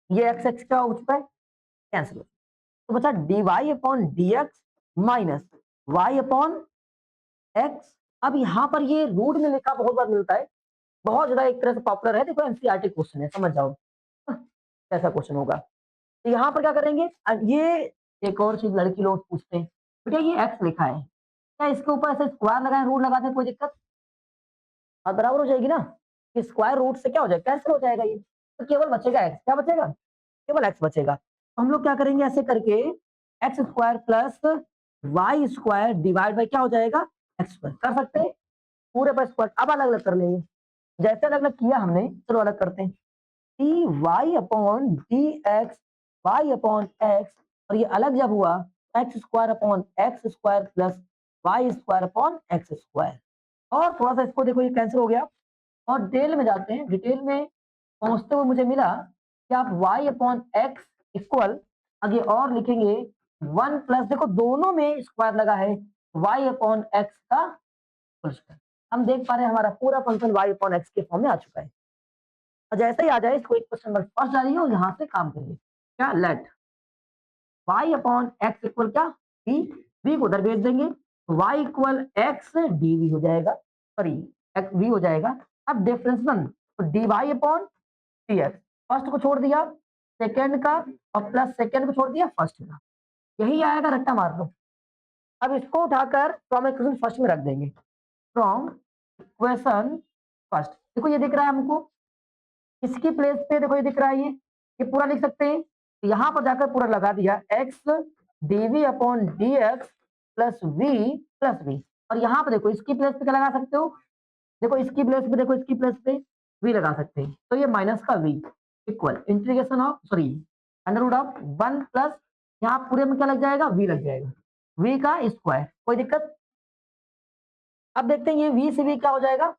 ये एक्स एक्स क्या हो चुका है, कैंसिल, तो बचा d y upon d x minus y upon x. अब यहाँ पर ये रूट में लिखा बहुत बार मिलता है, बहुत ज्यादा एक तरह से पॉपुलर है, देखो एनसीईआरटी क्वेश्चन है, समझ जाओ कैसा क्वेश्चन होगा। तो यहाँ पर क्या करेंगे, ये एक और चीज लड़की लोग पूछते हैं, बेटा ये एक्स लिखा है, क्या इसके ऊपर ऐसे स्क्वायर लगाए रूट लगा दें, कोई दिक्कत, और बराबर हो जाएगी ना, कि स्क्वायर रूट से क्या हो जाएगा, कैंसिल हो जाएगा ये, तो केवल बचेगा एक्स, क्या बचेगा, केवल एक्स बचेगा। तो हम लोग क्या करेंगे, ऐसे करके x square plus y square divide by क्या हो जाएगा, एक्स स्क्वायर, कर सकते हैं पूरे पर स्क्वायर। अब अलग अलग कर लेंगे, जैसे अलग अलग किया हमने, चलो अलग करते हैं, d y upon d x, y upon x, और ये अलग जब हुआ, x square upon x square plus y square upon x square, और थोड़ा सा इसको देखो ये कैंसिल हो गया, और डिटेल में जाते हैं, डिटेल में पहुंचते हुए मुझे मिला कि आप y अपॉन एक्स इक्वल आगे और लिखेंगे 1 प्लस, देखो दोनों में स्क्वायर लगा है, y अपॉन एक्स का होल स्क्वायर। हम देख पा रहे हैं हमारा पूरा फंक्शन y अपॉन एक्स के फॉर्म में आ चुका है। और जैसे ही आ जाए इसको एक क्वेश्चन नंबर फर्स्ट डालिए और यहाँ से काम करिए, क्या let y upon x equal क्या v, v को उधर भेज देंगे, y इक्वल एक्स dv हो जाएगा, सॉरी v हो जाएगा। अब डिफरेंशियल, तो dy अपॉन dx, फर्स्ट को छोड़ दिया सेकंड का, और प्लस सेकंड को छोड़ दिया फर्स्ट का, यही आएगा, रट्टा मार लो। अब इसको उठाकर फ्रॉम इक्वेशन फर्स्ट में रख देंगे, फ्रॉम इक्वेशन फर्स्ट, देखो ये दिख रहा है हमको, इसकी प्लेस पे देखो ये दिख रहा है, ये पूरा लिख सकते हैं, तो यहाँ पर जाकर पूरा लगा दिया x dv upon dx plus v, और यहाँ पर देखो इसकी प्लेस पे क्या लगा सकते हो, देखो इसकी प्लेस पे, देखो इसकी प्लेस पे v लगा सकते हैं, तो ये माइनस का v equal integration of, sorry under root of 1 plus, यहाँ पूरे में क्या लग जाएगा, v लग जाएगा, v का स्क्वायर, कोई दिक्कत। अब देखते हैं ये v से v क्या हो जाएगा,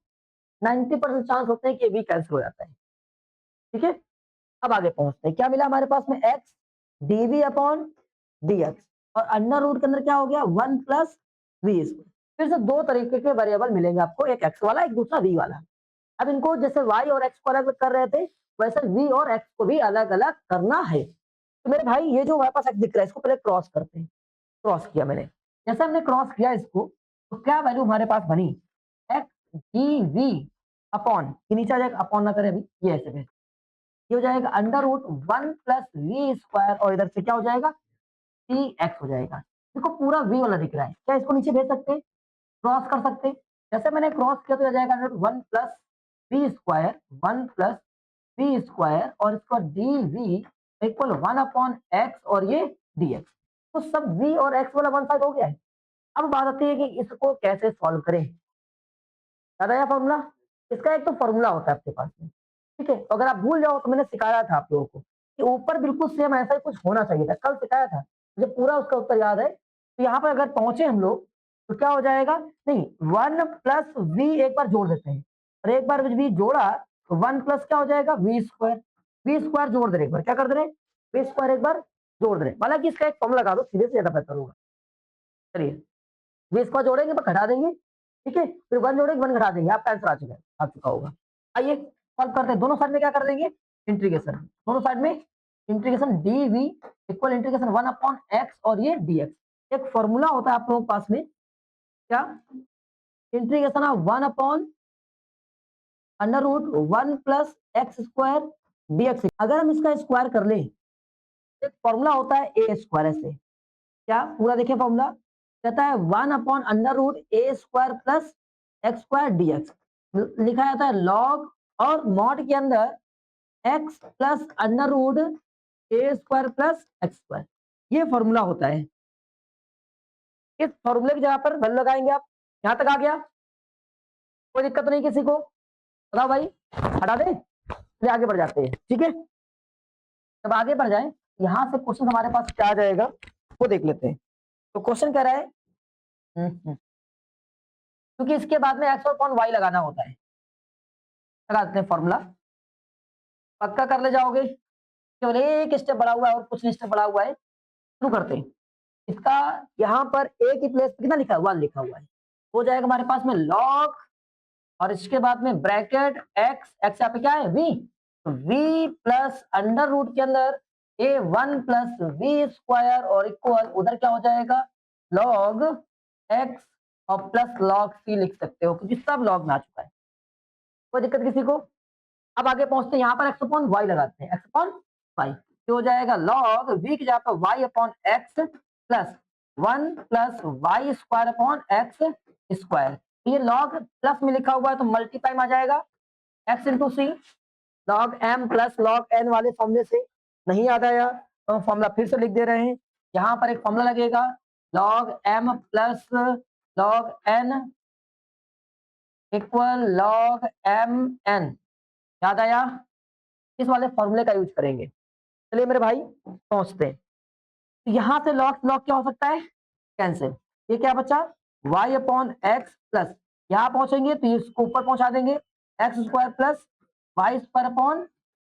90% चांस होते हैं कि v कैंसिल हो जाता है, ठीक है। अब आगे पहुंचते हैं, क्या मिला हमारे पास में x dv अपॉन dx, और अंडर रूट के अंदर क्या हो गया 1 प्लस वी स्क्वायर। फिर से दो तरीके के वेरिएबल मिलेंगे आपको, एक x वाला एक दूसरा v वाला। अब इनको जैसे y और x को अलग कर रहे थे, वैसे v और x को भी अलग अलग करना है। तो मेरे भाई ये जो हमारे पास x दिख रहा है, इसको पहले क्रॉस करते हैं, क्रॉस किया मैंने, जैसे हमने क्रॉस किया इसको, तो क्या वैल्यू हमारे पास बनी, x dv अपॉन, ये नीचे आ जाएगा, अपॉन ना करें अभी, ये ऐसे में ये हो जाएगा under root 1 plus v square, और इधर से क्या हो जाएगा टी एक्स हो जाएगा। देखो पूरा वी वाला दिख रहा है, क्या इसको नीचे भेज सकते हैं, क्रॉस कर सकते हैं, जैसे मैंने क्रॉस किया तो आ जाएगा under 1 plus v square, 1 plus v square, और इसको d v equal 1 upon x, और ये डी एक्स, तो सब वी और एक्स वाला वन साइड हो गया है। अब बात आती है कि इसको कैसे सॉल्व करें, याद आया फॉर्मूला, इसका एक तो फॉर्मूला होता है आपके पास में, ठीक है, तो अगर आप भूल जाओ तो मैंने सिखाया था आप लोगों को कि ऊपर बिल्कुल सेम ऐसा ही कुछ होना चाहिए था, कल सिखाया था, मुझे पूरा उसका उत्तर याद है। तो यहाँ पर अगर पहुंचे हम लोग तो क्या हो जाएगा, नहीं 1 प्लस वी एक बार जोड़ देते हैं, और एक बार वी जोड़ा तो 1 प्लस क्या हो जाएगा वी स्क्वायर जोड़ दे रहे, एक बार क्या कर दे रहे, वी स्क्वायर एक बार जोड़ दे रहे, हालांकि इसका एक फॉर्मूला लगा दो, सीधे से ज्यादा बेहतर होगा। चलिए वी स्क्वायर जोड़ेंगे पर घटा देंगे, ठीक है, फिर 1 जोड़ेंगे 1 घटा देंगे, आपका आंसर आ चुका होगा। आइए सॉल्व करते हैं, दोनों साइड में क्या कर देंगे, इंटीग्रेशन, दोनों साइड में integration d v equal integration 1/x और ये dx। एक फॉर्मूला होता है आप लोगों के पास में, क्या, integration of 1/√1 plus x square dx। अगर हम इसका स्क्वायर कर लें, एक फॉर्मूला होता है ए स्क्वायर, ऐसे क्या पूरा देखिए फॉर्मूला कहता है 1/√a² plus x square dx। लिखा जाता है लॉग और मॉड के अंदर x plus √a² plus x square, ये फॉर्मूला होता है। इस फॉर्मूले की जगह पर वैल्यू लगाएंगे आप। यहां तक आ गया, कोई दिक्कत नहीं किसी को, बताओ भाई, हटा दे, फिर आगे बढ़ जाते हैं, ठीक है। जब आगे बढ़ जाए, यहां से क्वेश्चन हमारे पास क्या आ जाएगा वो देख लेते हैं। तो क्वेश्चन कह रहा है क्योंकि इसके बाद में एक्स और अपॉन वाई लगाना होता है, लगा देते हैं फॉर्मूला, पक्का कर ले जाओगे, केवल एक स्टेप बढ़ा हुआ है और कुछ स्टेप बढ़ा हुआ है। शुरू करते हैं। इसका यहाँ पर ए की प्लेस पे कितना लिखा है, 1 लिखा हुआ है, हो जाएगा हमारे पास में लॉग और इसके बाद में ब्रैकेट एक्स, एक्स यहाँ पे क्या है वी, तो वी प्लस अंडर रूट के अंदर a1 प्लस वी स्क्वायर और इक्वल उधर क्या हो जाएगा लॉग एक्स और प्लस लॉग सी लिख सकते हो क्योंकि सब लॉग में आ चुका है, कोई दिक्कत किसी को। अब आगे पहुंचते हैं, यहाँ पर एक्स अपॉन वाई लगाते हैं, एक्स अपॉन वाई, तो हो जाएगा लॉग वी की जगह पर y upon x plus 1 plus y square upon x square. ये लॉग प्लस में लिखा हुआ है तो मल्टीप्लाई में आ जाएगा x into c, log m plus log n वाले फॉर्मूले से नहीं याद आया तो फॉर्मूला फिर से लिख दे रहे हैं। यहाँ पर एक फॉर्मूला लगेगा log m plus log n equal log m n, याद आया, इस वाले फॉर्मूले का यूज करेंगे। चलिए मेरे भाई पहुंचते हैं, तो यहां से लॉग लॉग क्या हो सकता है, कैंसिल, ये क्या बचा y अपॉन एक्स प्लस, यहां पहुंचेंगे तो इसको ऊपर पहुंचा देंगे x square plus y square upon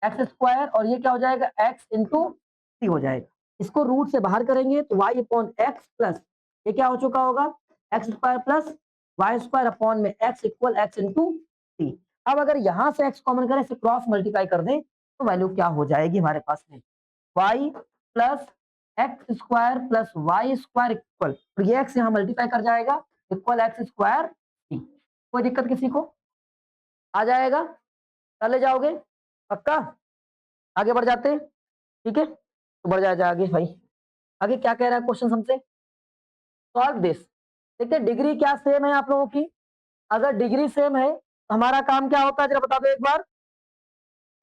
x square और ये क्या हो जाएगा x इंटू सी हो जाएगा। इसको रूट से बाहर करेंगे तो y अपॉन एक्स प्लस ये क्या हो चुका होगा x square plus y square upon में x equal x into c. अब अगर यहां से x कॉमन करें, इसे क्रॉस मल्टीप्लाई कर दें तो वैल्यू क्या हो जाएगी हमारे पास में y plus x square plus y square equal, तो ये x यहाँ मल्टीप्लाई कर जाएगा इक्वल एक्स स्क्वायर सी। कोई दिक्कत किसी को, आ जाएगा, कर ले जाओगे पक्का, आगे बढ़ जाते हैं, ठीक है, तो बढ़ जाए आगे भाई। आगे क्या कह रहा है क्वेश्चन हमसे, सॉल्व दिस। देखते हैं डिग्री क्या सेम है आप लोगों की, अगर डिग्री सेम है तो हमारा काम क्या होता है जरा बता दो एक बार,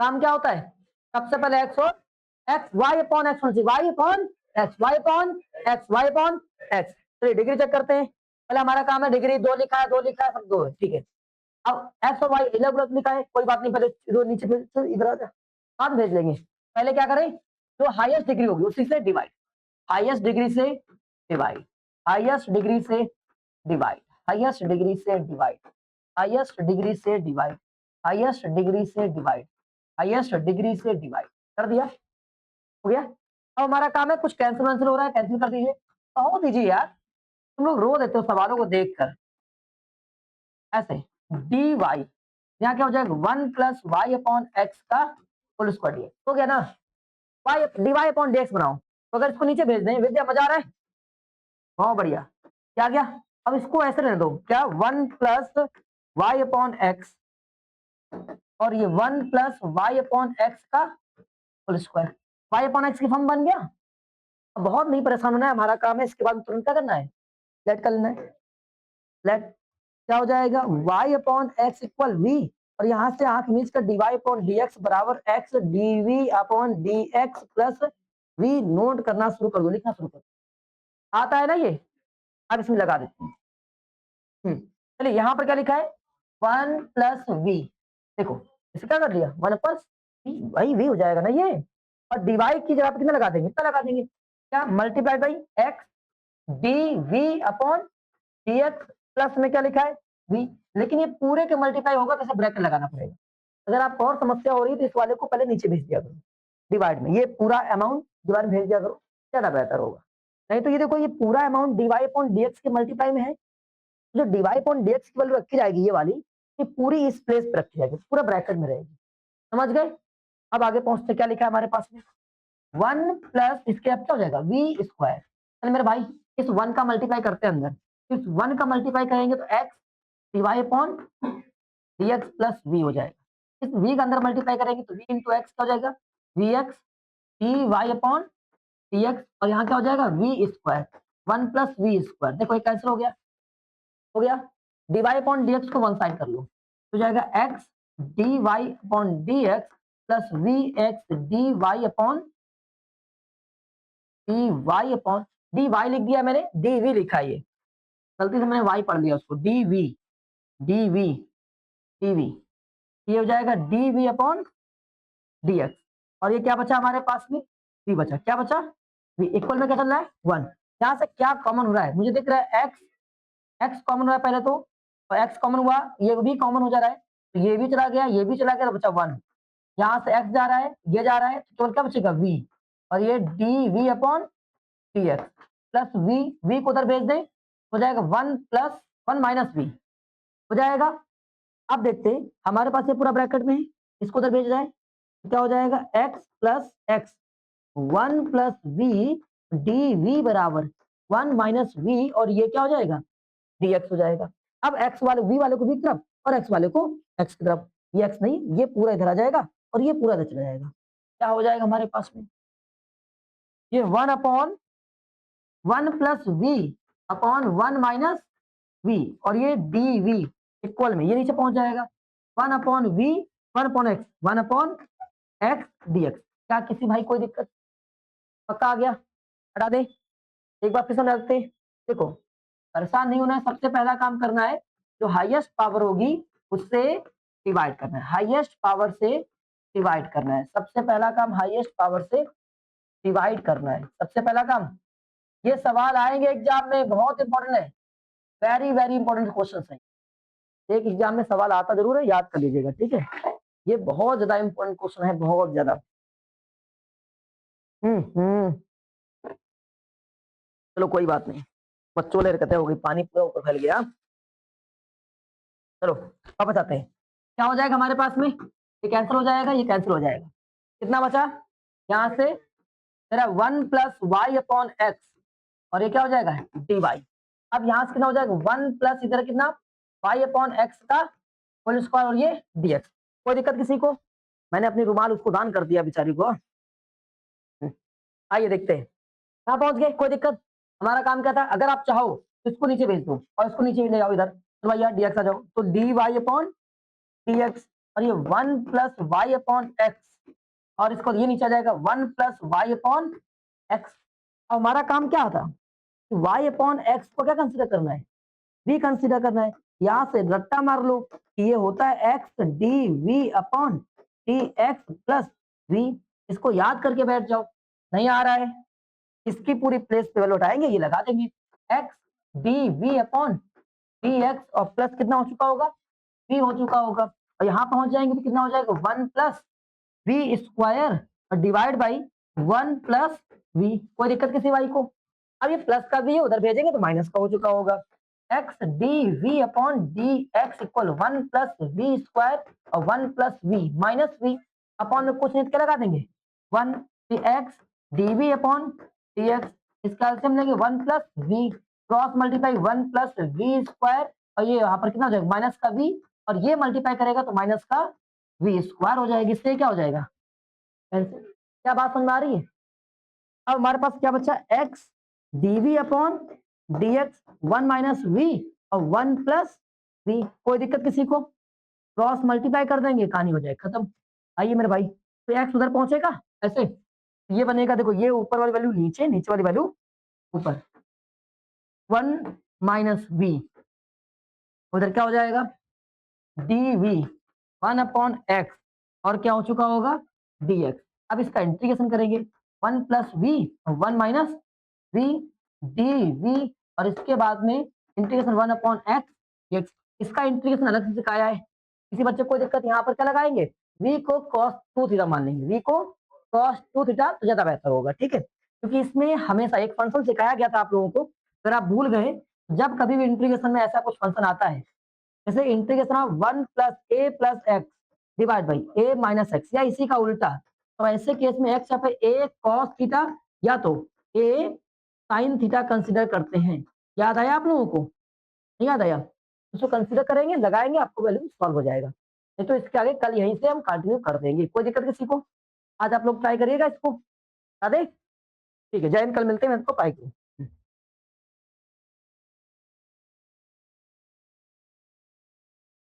काम क्या होता है, सबसे पहले एक्स और एक्स वाई अपॉन एक्स होना चाहिए, y upon x, y upon x, y upon x. चलिए डिग्री चेक करते हैं, पहले हमारा काम है डिग्री, 2 लिखा है, 2 लिखा है, सब 2 है, ठीक है। अब एक्स और वाई अलग अलग लिखा है, कोई बात नहीं, पहले जो नीचे इधर आ जा, बाद भेज लेंगे। पहले क्या करें, जो हाईएस्ट डिग्री होगी उसी से डिवाइड, हाईएस्ट डिग्री से डिवाइड, हाईएस्ट डिग्री से डिवाइड, हाईएस्ट डिग्री से डिवाइड, हाईएस्ट डिग्री से डिवाइड, हाईएस्ट डिग्री से डिवाइड, हाईएस्ट डिग्री से डिवाइड कर दिया, हो गया। अब हमारा काम है कुछ कैंसिल वैंसिल हो रहा है, कैंसिल कर दीजिए, हो दीजिए यार, तुम लोग रो देते हो सवालों को देखकर, ऐसे डी वाई, यहाँ क्या हो जाएगा 1 प्लस वाई अपॉन एक्स का होल स्क्वायर डी, हो गया ना, y d y upon d x बनाओ, तो अगर इसको नीचे भेज दें, विद्या मजा आ रहा है, बहुत बढ़िया, क्या गया। अब इसको ऐसे रहने दो, क्या 1 प्लस वाई अपॉन एक्स और ये 1 प्लस वाई अपॉन एक्स का whole square, y upon x की फॉर्म बन गया। अब बहुत नहीं परेशान होना है, हमारा काम है इसके बाद तुरंत क्या करना है, लेट कर लेना है, लेट क्या हो जाएगा y upon x equal v और यहाँ से आंख मीच कर d y upon d x बराबर x d v upon d x plus v, note करना शुरू कर दो, लिखना शुरू कर दो, आता है ना ये, अब इसमें लगा देते हैं। चलिए यहाँ पर क्या लिखा है 1 प्लस वी, देखो इसे क्या कर लिया 1 प्लस वी, वही वी हो जाएगा ना ये, और डिवाइड की जगह पे कितना लगा देंगे, इतना लगा देंगे, क्या multiply by x d v upon d x plus में क्या लिखा है v, लेकिन ये पूरे के मल्टीप्लाई होगा तो ब्रैकेट लगाना पड़ेगा। अगर आपको और समस्या हो रही है तो इस वाले को पहले नीचे भेज दिया करो डिवाइड में, ये पूरा अमाउंट डिवाइड में भेज दिया करो, ज्यादा बेहतर होगा। नहीं तो ये देखो ये पूरा amount D upon d x के मल्टीप्लाई में है, जो डी अपॉन डी एक्स की वैल्यू रखी जाएगी ये वाली, ये पूरी इस प्लेस पे रखी जाएगी, पूरा ब्रैकेट में रहेगी, समझ गए? अब आगे पहुंचते, क्या लिखा है हमारे पास में, 1 प्लस इसके अब क्या हो जाएगा वी स्क्वायर। चल मेरे भाई इस 1 का मल्टीप्लाई करते हैं अंदर, इस 1 का मल्टीप्लाई करेंगे तो x d y upon d x plus v हो जाएगा। इस वी का अंदर मल्टीप्लाई करेंगे तो वी इंटू एक्स क्या हो जाएगा, v x d y upon d x, और यहाँ क्या हो जाएगा v square, 1 plus v square. देखो ये कैंसिल हो गया, हो गया। D y upon d x को वन साइड कर लो तो जाएगा x d y upon d x plus v x d y upon d y upon, d y लिख दिया मैंने, डी वी लिखा है, ये गलती से मैंने वाई पढ़ लिया उसको, d v d v d v, ये हो जाएगा d v upon d x. और ये क्या बचा हमारे पास में, वी बचा, क्या बचा वी, इक्वल में क्या चल रहा है 1। यहाँ से क्या कॉमन हो रहा है, मुझे दिख रहा है एक्स, एक्स कॉमन हो रहा है पहले तो, और एक्स कॉमन हुआ, ये भी कॉमन हो जा रहा है, तो ये भी चला गया, ये भी चला गया, तो बचा 1। यहाँ से एक्स जा रहा है, ये जा रहा है, तो क्या बचेगा वी, और ये d v upon d x plus v, v को उधर भेज दें हो जाएगा 1 प्लस 1 माइनस वी हो जाएगा। अब देखते हैं हमारे पास ये पूरा ब्रैकेट में है, इसको उधर भेज जाए तो क्या हो जाएगा x plus x 1 plus v d v बराबर 1 माइनस वी, और ये क्या हो जाएगा डी एक्स हो जाएगा। अब एक्स वाले वी वाले को वी की तरफ और एक्स वाले को एक्स की तरफ, ये एक्स नहीं, ये पूरा इधर आ जाएगा और ये पूरा इधर चला जाएगा। क्या हो जाएगा हमारे पास में, ये 1 upon 1 plus v upon 1 minus v, और ये डी वी इक्वल में ये नीचे पहुंच जाएगा 1 upon v 1 upon x 1 upon x d x. क्या किसी भाई कोई दिक्कत, पक्का आ गया, हटा दे, एक बार फिर से रखते हैं। देखो परेशान नहीं होना है, सबसे पहला काम करना है जो हाईएस्ट पावर होगी उससे डिवाइड करना है, हाईएस्ट पावर से डिवाइड करना है, सबसे पहला काम हाईएस्ट पावर से डिवाइड करना है, सबसे पहला काम। ये सवाल आएंगे एग्जाम में, बहुत इंपॉर्टेंट है, वेरी वेरी इंपॉर्टेंट क्वेश्चन है, एक एग्जाम में सवाल आता जरूर है, याद कर लीजिएगा, ठीक है। ये बहुत ज्यादा इंपॉर्टेंट क्वेश्चन है, बहुत ज्यादा। हम्म, चलो कोई बात नहीं, बच्चों ले हरकतें हो गई, पानी पूरा ऊपर फैल गया। चलो वापस आते हैं, क्या हो जाएगा हमारे पास में, ये कैंसिल हो जाएगा, ये कैंसिल हो जाएगा, कितना बचा यहाँ से मेरा 1 प्लस वाई अपॉन एक्स, और ये क्या हो जाएगा डी वाई। अब यहाँ से कितना हो जाएगा 1 प्लस इधर कितना वाई अपॉन एक्स का होल स्क्वायर, और ये डी एक्स। कोई दिक्कत किसी को, मैंने अपनी रुमाल उसको दान कर दिया बेचारी को। आइए देखते हैं कहाँ पहुंच गए, कोई दिक्कत। हमारा काम क्या था, अगर आप चाहो तो इसको नीचे भेज दो और इसको नीचे भी ले जाओ इधर, तो भैया डी एक्स आ जाओ, तो d y upon d x, और ये 1 प्लस वाई अपॉन एक्स, और इसको ये नीचे आ जाएगा 1 प्लस वाई अपॉन एक्स। और हमारा काम क्या था, वाई अपॉन एक्स को क्या कंसीडर करना है, वी कंसीडर करना है। यहाँ से रट्टा मार लो कि ये होता है x d v upon d x plus v, इसको याद करके बैठ जाओ। नहीं आ रहा है, इसकी पूरी प्लेस पे वैल्यू उठाएंगे, ये लगा देंगे x d v upon d x, और प्लस कितना हो चुका होगा वी हो चुका होगा, और यहाँ पहुंच जाएंगे तो कितना हो जाएगा 1 प्लस वी स्क्वायर और डिवाइड बाई 1 प्लस वी। कोई दिक्कत किसी भाई को। अब ये प्लस का वी उधर भेजेंगे तो माइनस का हो चुका होगा, x d v upon d x equal 1 plus v square और 1 plus v minus v, upon में कुछ नहीं क्या लगा देंगे 1 x d v upon d x, इसका एलसीएम लेंगे 1 plus v cross multiply 1 plus v square, और ये यहाँ पर कितना हो जाएगा माइनस का वी, और ये मल्टीप्लाई करेगा तो माइनस का वी स्क्वायर हो जाएगी, इससे क्या हो जाएगा कैंसिल। क्या बात समझ में आ रही है। अब हमारे पास क्या बचा x d v upon d x 1 minus v और 1 प्लस वी। कोई दिक्कत किसी को, क्रॉस मल्टीप्लाई कर देंगे, कहानी हो जाएगी खत्म। आइए मेरे भाई, तो एक्स उधर पहुंचेगा ऐसे, ये बनेगा, देखो ये ऊपर वाली वैल्यू नीचे, नीचे वाली वैल्यू ऊपर, 1 माइनस वी, उधर क्या हो जाएगा डी वी 1 अपॉन एक्स, और क्या हो चुका होगा डी एक्स। अब इसका इंटीग्रेशन करेंगे 1 प्लस वी और 1 माइनस वी डी वी, और इसके बाद में इंटीग्रेशन 1 अपॉन एक्स, इसका इंटीग्रेशन अलग से सिखाया है, किसी बच्चे को कोई दिक्कत, यहाँ पर क्या लगाएंगे v को cos 2 थीटा मान लेंगे, v को cos 2 थीटा तो ज्यादा बेहतर होगा, ठीक है, क्योंकि इसमें हमेशा एक फंक्शन सिखाया गया था आप लोगों को, अगर आप भूल गए, जब कभी भी इंटीग्रेशन में ऐसा कुछ फंक्शन आता है, जैसे integration of 1 plus A plus x divide by A minus x या इसी का उल्टा। तो ऐसे केस में एक्स यहाँ पे ए कॉस थीटा या तो ए साइन थीटा कंसिडर करते हैं। याद आया आप लोगों को? नहीं याद आया? उसको कंसिडर करेंगे, लगाएंगे, आपको वैल्यू सॉल्व हो जाएगा। नहीं तो इसके आगे कल यहीं से हम कंटिन्यू कर देंगे, कोई दिक्कत किसी को? आज आप लोग ट्राई करिएगा इसको। ठीक है, जय हिंद, कल मिलते हैं, मैं इसको ट्राई करूँ।